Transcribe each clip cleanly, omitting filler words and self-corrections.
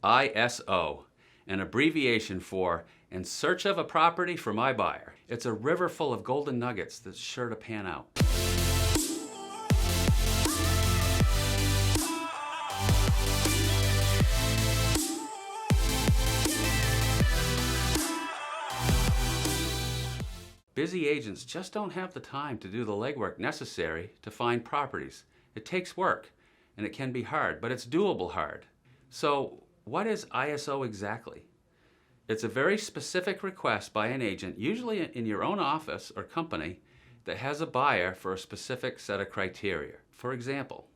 ISO, an abbreviation for In Search of a Property for My Buyer. It's a river full of golden nuggets that's sure to pan out. Busy agents just don't have the time to do the legwork necessary to find properties. It takes work, and it can be hard, but it's doable hard. So, what is ISO exactly? It's a very specific request by an agent, usually in your own office or company, that has a buyer for a specific set of criteria. For example,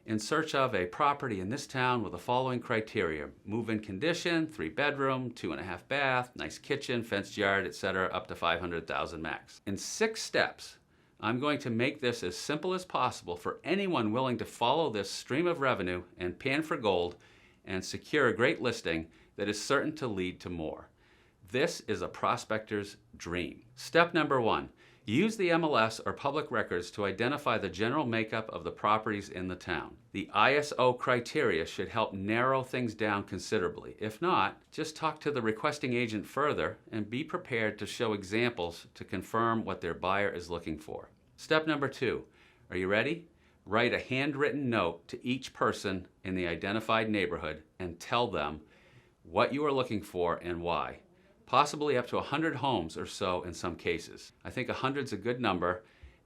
in search of a property in this town with the following criteria: move-in condition, 3-bedroom, 2.5 bath, nice kitchen, fenced yard, etc., up to $500,000 max. In 6 steps, I'm going to make this as simple as possible for anyone willing to follow this stream of revenue and pan for gold and secure a great listing that is certain to lead to more. This is a prospector's dream. Step number 1. Use the MLS or public records to identify the general makeup of the properties in the town. The ISO criteria should help narrow things down considerably. If not, just talk to the requesting agent further and be prepared to show examples to confirm what their buyer is looking for. Step number 2. Are you ready? Write a handwritten note to each person in the identified neighborhood and tell them what you are looking for and why. Possibly up to 100 homes or so in some cases. I think 100 is a good number,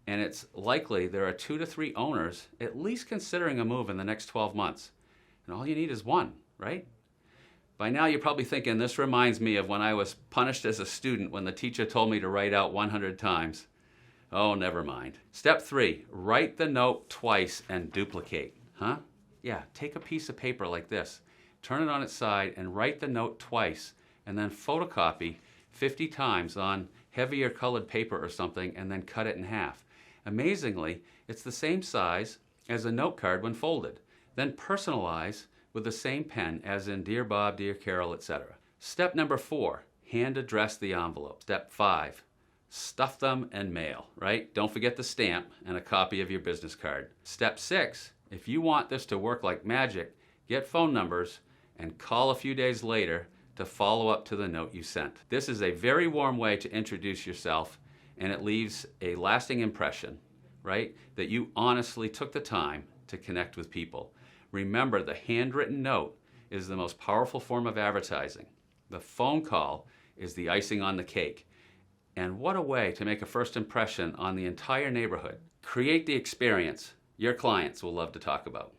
and it's likely there are 2 to 3 owners at least considering a move in the next 12 months. And all you need is one, right? By now you're probably thinking, this reminds me of when I was punished as a student when the teacher told me to write out 100 times. Oh, never mind. Step 3, write the note twice and duplicate. Huh? Yeah, take a piece of paper like this, turn it on its side and write the note twice, and then photocopy 50 times on heavier colored paper or something, and then cut it in half. Amazingly, it's the same size as a note card when folded. Then personalize with the same pen as in Dear Bob, Dear Carol, etc. Step number 4, hand address the envelope. Step 5, stuff them and mail, right? Don't forget the stamp and a copy of your business card. Step 6, if you want this to work like magic, get phone numbers and call a few days later to follow up to the note you sent. This is a very warm way to introduce yourself, and it leaves a lasting impression, right? That you honestly took the time to connect with people. Remember, the handwritten note is the most powerful form of advertising. The phone call is the icing on the cake. And what a way to make a first impression on the entire neighborhood. Create the experience your clients will love to talk about.